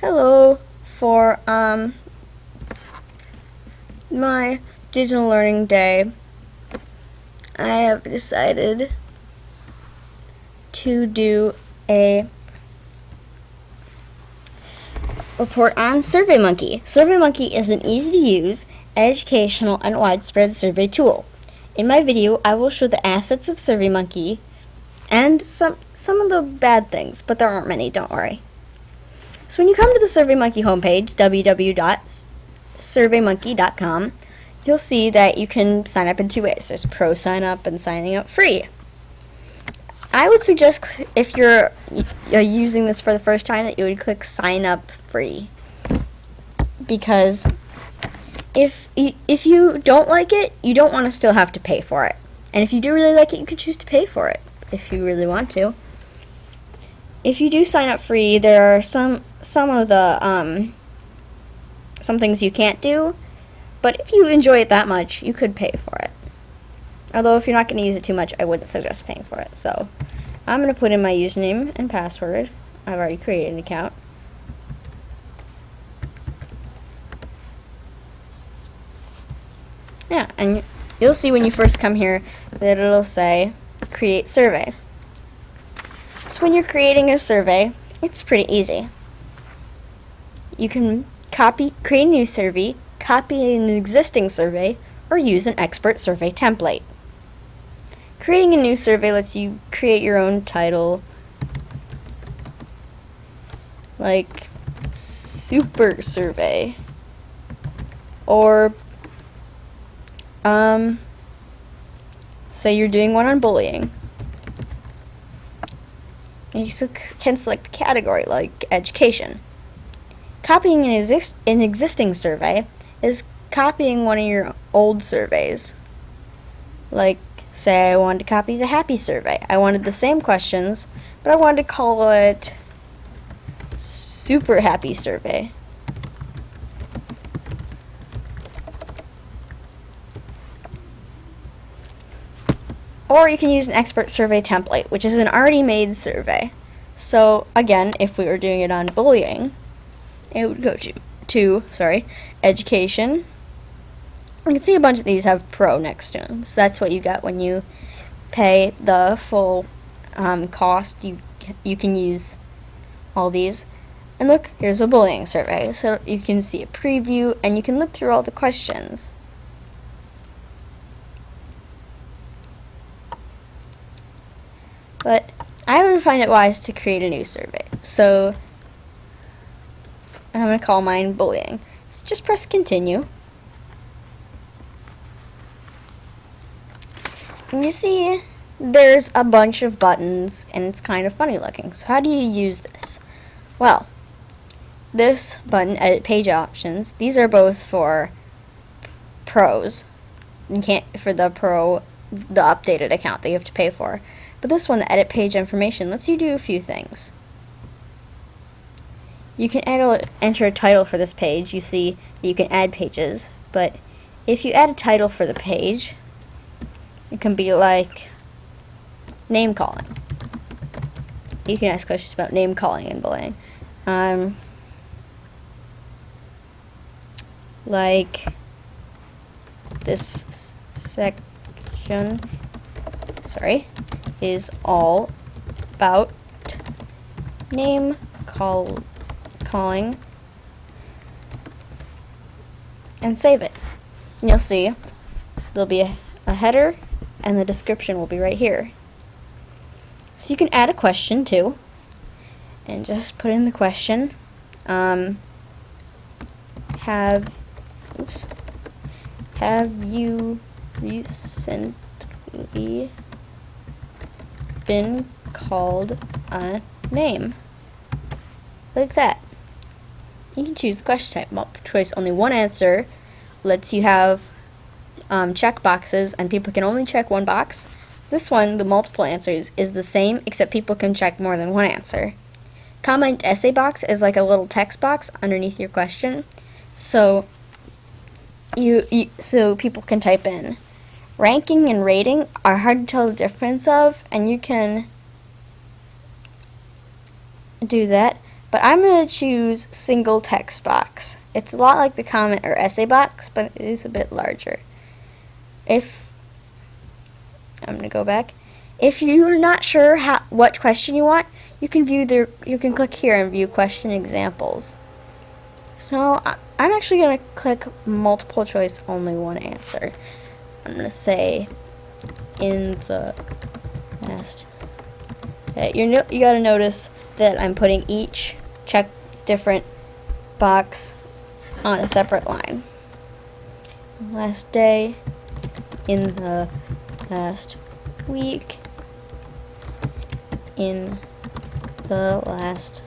Hello. For my digital learning day, I have decided to do a report on SurveyMonkey. SurveyMonkey is an easy-to-use, educational, and widespread survey tool. In my video, I will show the assets of SurveyMonkey and some of the bad things, but there aren't many, don't worry. So when you come to the SurveyMonkey homepage, www.surveymonkey.com, you'll see that you can sign up in two ways. There's pro sign up and signing up free. I would suggest if you're using this for the first time that you would click sign up free, because if you don't like it, you don't want to still have to pay for it. And if you do really like it, you can choose to pay for it if you really want to. If you do sign up free, there are some of the some things you can't do, but if you enjoy it that much, you could pay for it. Although if you're not going to use it too much, I wouldn't suggest paying for it. So I'm going to put in my username and password. I've already created an account. Yeah, and you'll see when you first come here that it'll say create survey. So when you're creating a survey, it's pretty easy. You can create a new survey, copy an existing survey, or use an expert survey template. Creating a new survey lets you create your own title, like Super Survey, or say you're doing one on bullying. You can select a category like education. Copying an existing survey is copying one of your old surveys. Like, say I wanted to copy the happy survey. I wanted the same questions, but I wanted to call it super happy survey. Or you can use an expert survey template, which is an already made survey. So again, if we were doing it on bullying, it would go to education. You can see a bunch of these have pro next to them. So that's what you get when you pay the full cost. You can use all these. And look, here's a bullying survey. So you can see a preview and you can look through all the questions. But I would find it wise to create a new survey. So I'm going to call mine bullying. So just press continue. And you see there's a bunch of buttons and it's kind of funny looking. So how do you use this? Well, this button, edit page options, these are both for pros. You can't for the updated account that you have to pay for. But this one, the edit page information, lets you do a few things. You can enter a title for this page. You see that you can add pages, but if you add a title for the page, it can be like name calling. You can ask questions about name calling and bullying. Like this section, is all about name calling, and save it. And you'll see there'll be a header and the description will be right here. So you can add a question too and just put in the question. Have you recently been called a name? Like that. You can choose the question type. Multiple choice, only one answer lets you have check boxes, and people can only check one box. This one, the multiple answers, is the same, except people can check more than one answer. Comment essay box is like a little text box underneath your question, so so people can type in. Ranking and rating are hard to tell the difference of, and you can do that but I'm going to choose single text box. It's a lot like the comment or essay box, but it is a bit larger. I'm going to go back. If you're not sure what question you want, you can click here and view question examples. So I'm actually going to click multiple choice, only one answer. I'm going to say in the last. You got to notice that I'm putting each different box on a separate line. Last day, in the last week, in the last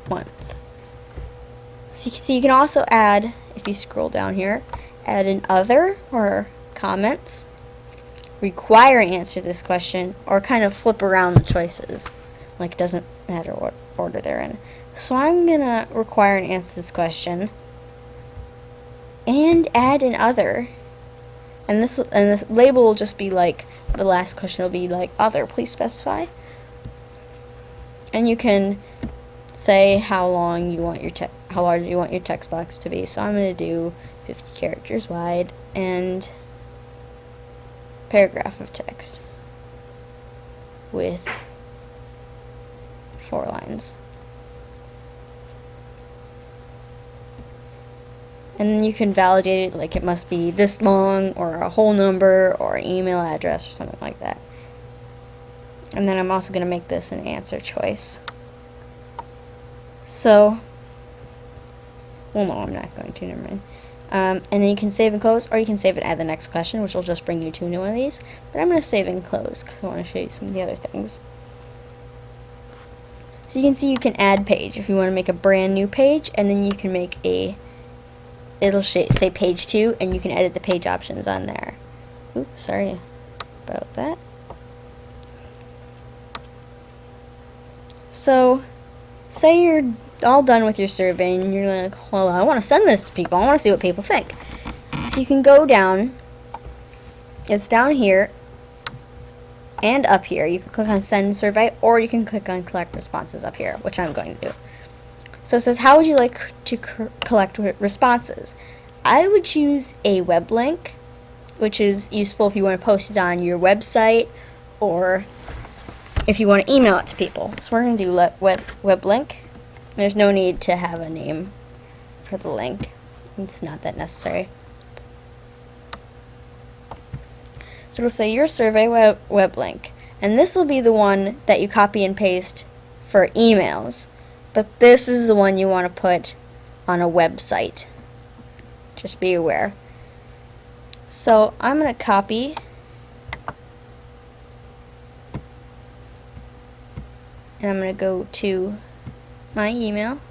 month. So you can also add, if you scroll down here, add an other or comments, require an answer to this question, or kind of flip around the choices. Like, it doesn't matter what order they're in. So I'm gonna require an answer to this question and add an other. And the label will just be like, the last question will be like, other, please specify. And you can say how large you want your text box to be. So I'm going to do 50 characters wide and paragraph of text with 4 lines. And then you can validate it, like it must be this long, or a whole number, or an email address, or something like that. And then I'm also going to make this an answer choice. So, well, no, I'm not going to, never mind. And then you can save and close, or you can save and add the next question, which will just bring you to a new one of these. But I'm going to save and close, because I want to show you some of the other things. So you can see you can add page, if you want to make a brand new page, and then you can make it'll say page 2, and you can edit the page options on there. Oops, sorry about that. So, say you're all done with your survey, and you're like, well, I want to send this to people. I want to see what people think. So you can go down. It's down here and up here. You can click on Send Survey, or you can click on Collect Responses up here, which I'm going to do. So it says, how would you like to collect responses? I would choose a web link, which is useful if you want to post it on your website, or if you want to email it to people. So we're going to do web link. There's no need to have a name for the link. It's not that necessary. So it'll say your survey web link. And this will be the one that you copy and paste for emails. But this is the one you want to put on a website. Just be aware. So I'm going to copy. And I'm going to go to my email.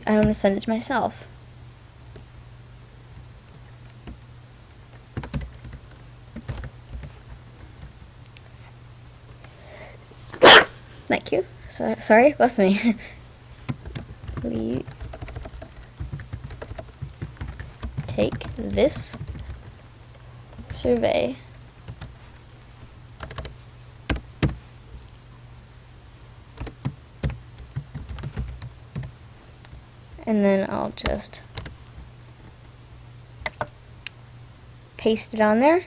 I'm going to send it to myself. Thank you. Sorry, bless me. We take this survey and then I'll just paste it on there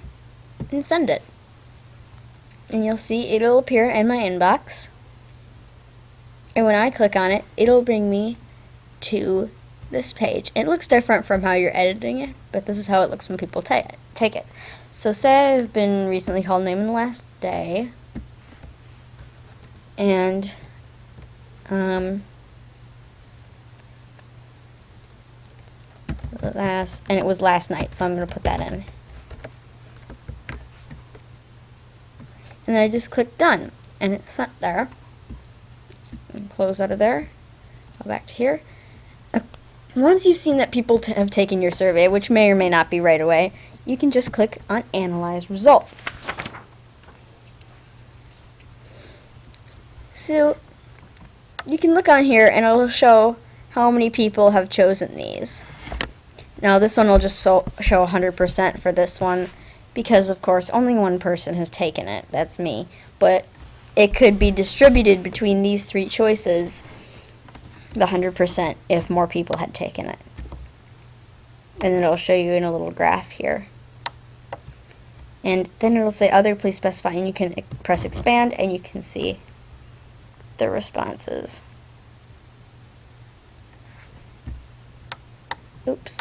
and send it. And you'll see it'll appear in my inbox. And when I click on it, it'll bring me to this page. It looks different from how you're editing it, but this is how it looks when people take it. So say I've been recently called name in the last day, and it was last night, so I'm going to put that in. And then I just click done, and it's sent there. And close out of there. Go back to here. Once you've seen that people have taken your survey, which may or may not be right away, you can just click on Analyze Results. So you can look on here and it'll show how many people have chosen these. Now this one will just show 100% for this one because of course only one person has taken it, that's me, but it could be distributed between these three choices, the 100%, if more people had taken it. And then it'll show you in a little graph here. And then it'll say other, please specify, and you can press expand and you can see the responses. Oops.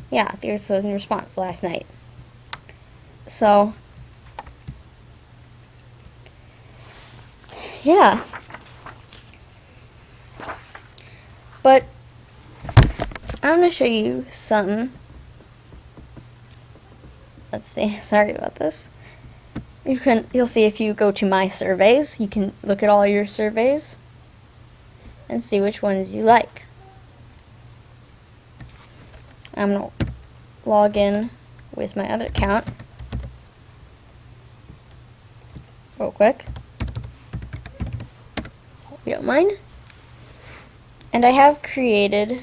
Yeah, there's a response last night. So, yeah. But I'm going to show you some. Let's see. Sorry about this. You'll see if you go to my surveys, you can look at all your surveys and see which ones you like. I'm going to log in with my other account real quick, if you don't mind. And I have created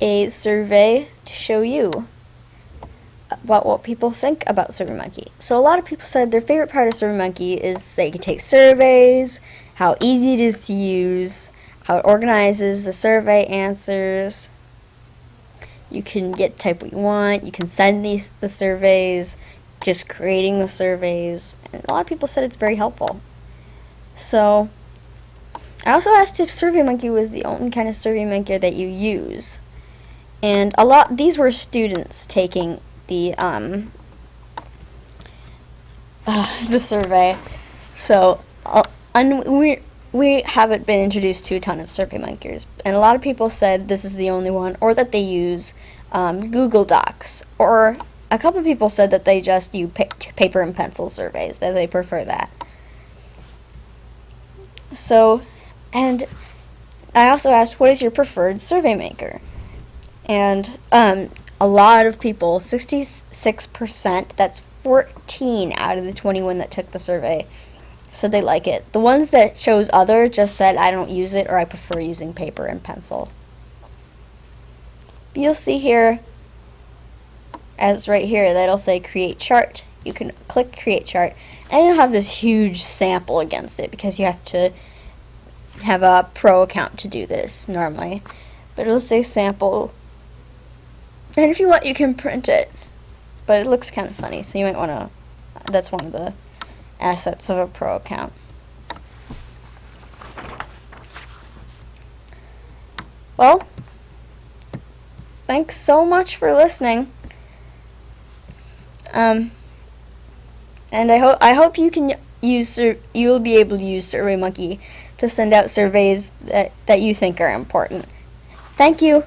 a survey to show you about what people think about SurveyMonkey. So a lot of people said their favorite part of SurveyMonkey is that you can take surveys, how easy it is to use, how it organizes the survey answers. You can type what you want. You can send the surveys, just creating the surveys. And a lot of people said it's very helpful. So I also asked if SurveyMonkey was the only kind of SurveyMonkey that you use. And these were students taking the survey. So we haven't been introduced to a ton of SurveyMonkeys, and a lot of people said this is the only one, or that they use Google Docs, or a couple of people said that they just use paper and pencil surveys, that they prefer that. So, and I also asked, what is your preferred survey maker? And a lot of people, 66%, that's 14 out of the 21 that took the survey, said they like it. The ones that chose other just said, I don't use it, or I prefer using paper and pencil. You'll see here, as right here, that'll say create chart. You can click create chart, and you'll have this huge sample against it, because you have to have a pro account to do this normally. But it'll say sample, and if you want you can print it, but it looks kind of funny, so you might want to, that's one of the assets of a pro account. Well, thanks so much for listening. And I hope you can you'll be able to use SurveyMonkey to send out surveys that you think are important. Thank you.